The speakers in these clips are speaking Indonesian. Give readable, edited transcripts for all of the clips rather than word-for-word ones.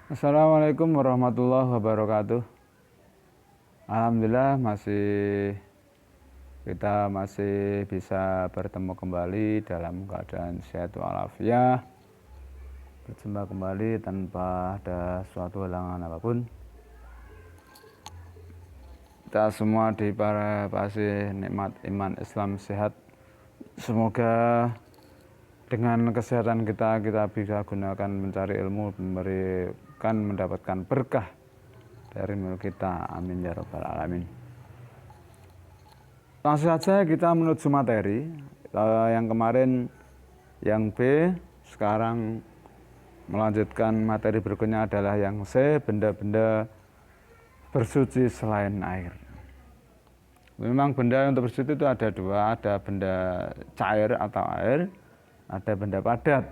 Assalamualaikum warahmatullahi wabarakatuh. Alhamdulillah kita masih bisa bertemu kembali dalam keadaan sehat walafiat, berjumpa kembali tanpa ada suatu halangan apapun. Kita semua dipasi nikmat iman Islam sehat. Semoga dengan kesehatan kita bisa gunakan mencari ilmu, mendapatkan berkah dari ilmu kita. Amin ya rabbal alamin. Langsung saja kita menuju materi. Yang kemarin yang B, sekarang melanjutkan materi berikutnya adalah yang C, benda-benda bersuci selain air. Memang benda untuk bersuci itu ada dua, ada benda cair atau air, ada benda padat.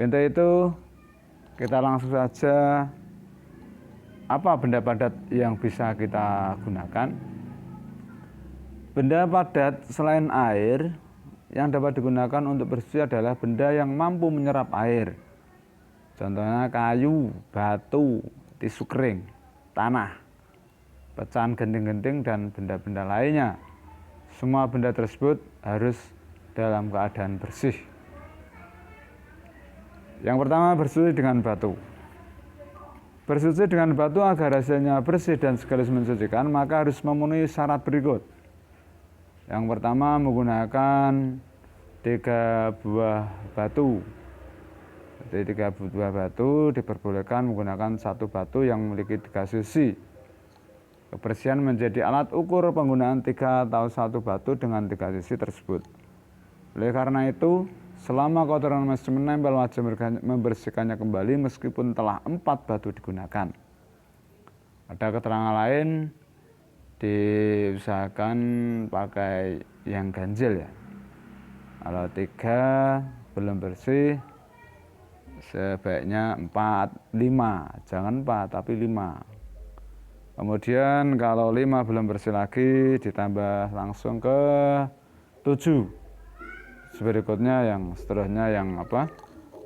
Untuk itu kita langsung saja, apa benda padat yang bisa kita gunakan? Benda padat selain air yang dapat digunakan untuk bersuci adalah benda yang mampu menyerap air. Contohnya kayu, batu, tisu kering, tanah, pecahan genting-genting, dan benda-benda lainnya. Semua benda tersebut harus dalam keadaan bersih. Yang pertama, bersuci dengan batu. Bersuci dengan batu agar hasilnya bersih dan sekaligus mensucikan, maka harus memenuhi syarat berikut. Yang pertama, menggunakan 3 buah batu. Jadi 3 buah batu diperbolehkan menggunakan 1 batu yang memiliki 3 sisi. Kebersihan menjadi alat ukur penggunaan 3 atau 1 batu dengan 3 sisi tersebut. Oleh karena itu, selama kotoran masih menempel, wajib membersihkannya kembali meskipun telah 4 batu digunakan. Ada keterangan lain, diusahakan pakai yang ganjil ya. Kalau 3 belum bersih, sebaiknya 4, 5, jangan 4 tapi 5. Kemudian kalau 5 belum bersih lagi, ditambah langsung ke 7. Berikutnya yang seterusnya yang apa?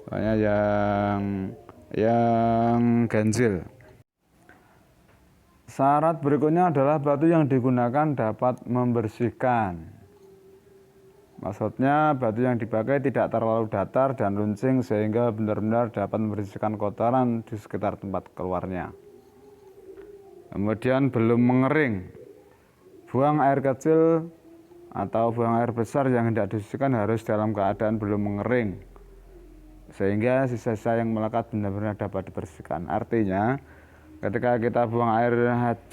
Pokoknya yang ganjil. Syarat berikutnya adalah batu yang digunakan dapat membersihkan. Maksudnya batu yang dipakai tidak terlalu datar dan runcing sehingga benar-benar dapat membersihkan kotoran di sekitar tempat keluarnya. Kemudian belum mengering. Buang air kecil atau buang air besar yang hendak disucikan harus dalam keadaan belum mengering, sehingga sisa-sisa yang melekat benar-benar dapat dibersihkan. Artinya, ketika kita buang air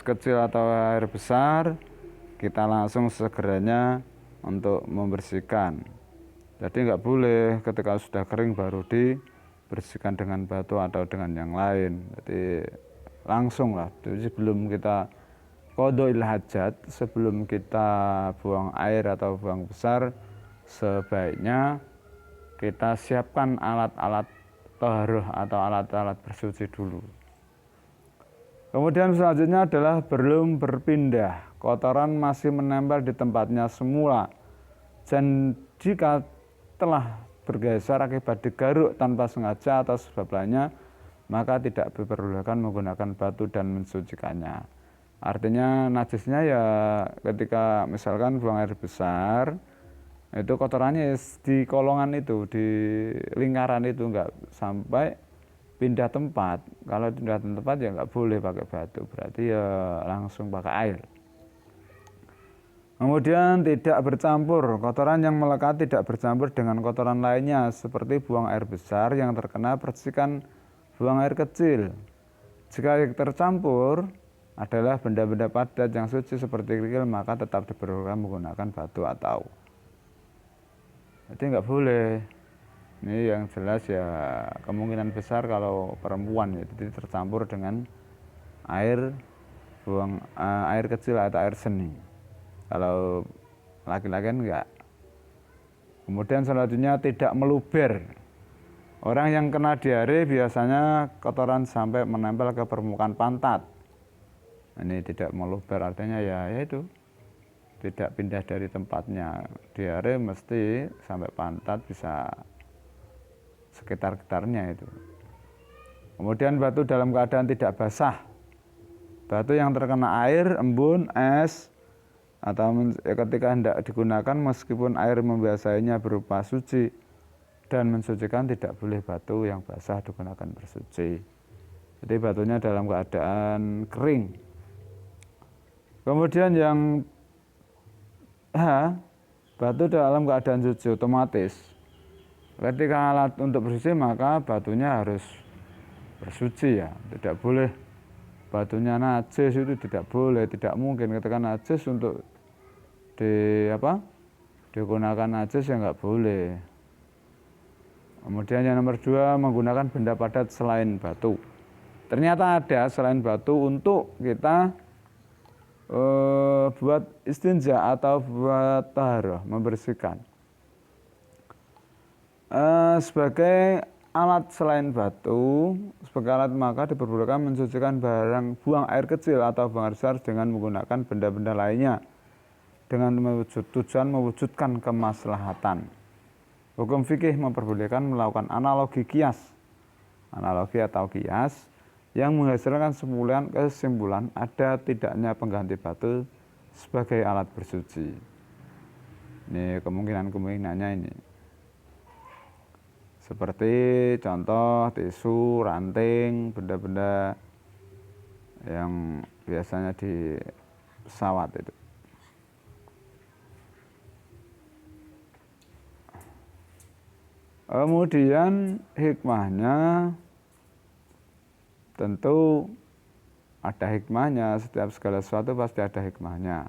kecil atau air besar, kita langsung segeranya untuk membersihkan. Jadi nggak boleh ketika sudah kering baru dibersihkan dengan batu atau dengan yang lain. Jadi langsung lah, jadi sebelum kita qadhaul hajat, sebelum kita buang air atau buang besar, sebaiknya kita siapkan alat-alat taharah atau alat-alat bersuci dulu. Kemudian selanjutnya adalah belum berpindah, kotoran masih menempel di tempatnya semula. Dan jika telah bergeser akibat digaruk tanpa sengaja atau sebab lainnya, maka tidak diperbolehkan menggunakan batu dan mensucikannya. Artinya najisnya ya ketika misalkan buang air besar, itu kotorannya di kolongan itu, di lingkaran itu, enggak sampai pindah tempat. Kalau pindah tempat ya nggak boleh pakai batu, berarti ya langsung pakai air. Kemudian tidak bercampur, kotoran yang melekat tidak bercampur dengan kotoran lainnya, seperti buang air besar yang terkena percikan buang air kecil. Jika tercampur adalah benda-benda padat yang suci seperti kerikil, maka tetap diperbolehkan menggunakan batu atau. Jadi nggak boleh. Ini yang jelas ya, kemungkinan besar kalau perempuan ya, jadi tercampur dengan air air kecil atau air seni. Kalau laki-laki enggak. Kemudian selanjutnya tidak meluber. Orang yang kena diare biasanya kotoran sampai menempel ke permukaan pantat. Ini tidak meluber, artinya ya itu tidak pindah dari tempatnya. Diare mesti sampai pantat, bisa sekitar-sekitarnya itu. Kemudian batu dalam keadaan tidak basah. Batu yang terkena air, embun, es, atau ketika hendak digunakan meskipun air membiasainya berupa suci dan mensucikan, tidak boleh batu yang basah digunakan bersuci. Jadi batunya dalam keadaan kering. Kemudian yang batu dalam keadaan suci otomatis. Ketika alat untuk bersuci maka batunya harus bersuci ya, tidak boleh batunya najis, itu tidak boleh, tidak mungkin ketika najis untuk digunakan najis ya nggak boleh. Kemudian yang nomor 2, menggunakan benda padat selain batu. Ternyata ada selain batu untuk kita buat istinja atau buat taharah, membersihkan. Sebagai alat selain batu, sebagai alat maka diperbolehkan mensucikan barang buang air kecil atau buang air besar dengan menggunakan benda-benda lainnya dengan tujuan mewujudkan kemaslahatan. Hukum fikih memperbolehkan melakukan analogi kias, analogi atau kias yang menghasilkan kesimpulan ada tidaknya pengganti batu sebagai alat bersuci. Ini kemungkinannya ini. Seperti contoh tisu, ranting, benda-benda yang biasanya di pesawat itu. Kemudian hikmahnya tentu ada hikmahnya, setiap segala sesuatu pasti ada hikmahnya.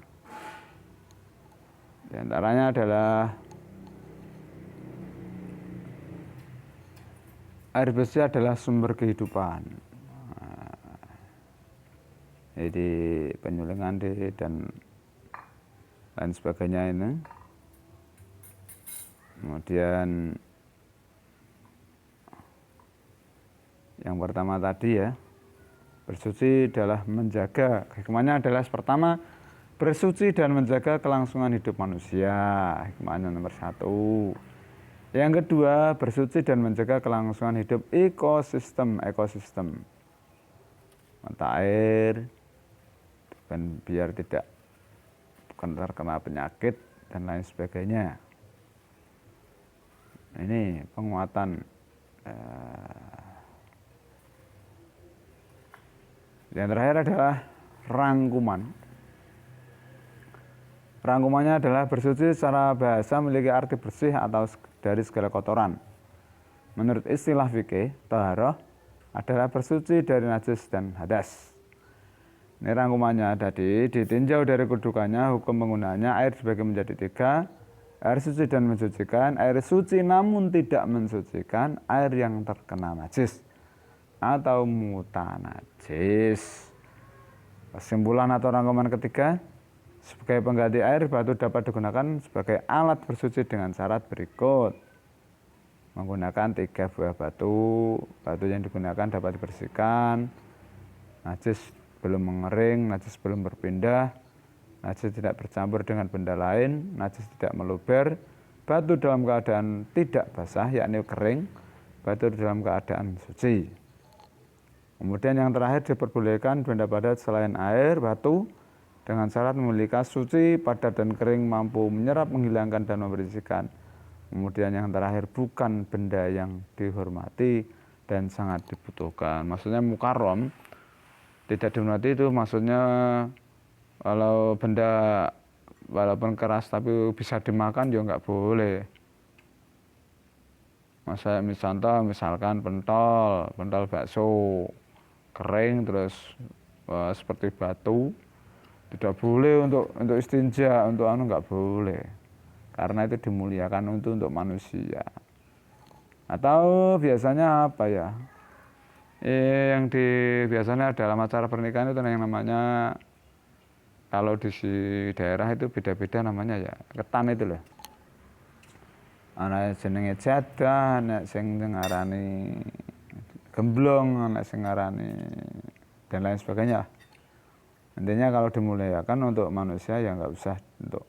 Di antaranya adalah air bersih adalah sumber kehidupan. Jadi penyulingan dan lain sebagainya ini. Kemudian yang pertama tadi ya, bersuci adalah menjaga, hikmahnya adalah pertama bersuci dan menjaga kelangsungan hidup manusia, hikmahnya nomor 1. Yang kedua, bersuci dan menjaga kelangsungan hidup ekosistem mata air, dan biar tidak terkena penyakit dan lain sebagainya. Ini penguatan yang terakhir adalah rangkuman. Rangkumannya adalah bersuci secara bahasa memiliki arti bersih atau dari segala kotoran. Menurut istilah fikih, taharah adalah bersuci dari najis dan hadas. Ini rangkumannya tadi, ditinjau dari kedudukannya, hukum penggunaannya, air dibagi menjadi 3, air suci dan mensucikan, air suci namun tidak mensucikan, air yang terkena najis, atau mutanajis. Kesimpulan atau rangkuman ketiga, sebagai pengganti air, batu dapat digunakan sebagai alat bersuci dengan syarat berikut. Menggunakan 3 buah batu. Batu yang digunakan dapat dibersihkan, najis belum mengering, najis belum berpindah, najis tidak bercampur dengan benda lain, najis tidak meluber, batu dalam keadaan tidak basah, yakni kering, batu dalam keadaan suci. Kemudian yang terakhir, diperbolehkan benda padat selain air, batu, dengan syarat memiliki suci, padat dan kering, mampu menyerap, menghilangkan dan membersihkan. Kemudian yang terakhir, bukan benda yang dihormati dan sangat dibutuhkan. Maksudnya mukarrom, tidak dihormati itu maksudnya kalau benda walaupun keras tapi bisa dimakan ya nggak boleh. Misalkan pentol bakso kering terus seperti batu, tidak boleh untuk istinja, untuk nggak boleh, karena itu dimuliakan untuk manusia. Atau biasanya apa ya, biasanya dalam acara pernikahan itu yang namanya, kalau di daerah itu beda-beda namanya ya, ketan itu loh. Ana jenenge jadah, ana sing ngarani gemblong, ana sing ngarani dan lain sebagainya. Intinya kalau dimuliakan untuk manusia ya nggak usah untuk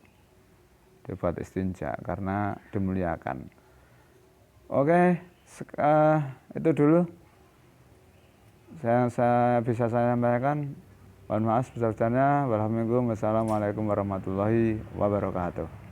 dibuat istinja karena dimuliakan. Oke, itu dulu saya bisa saya sampaikan. Mohon maaf sebesar-besarnya. Wassalamualaikum warahmatullahi wabarakatuh.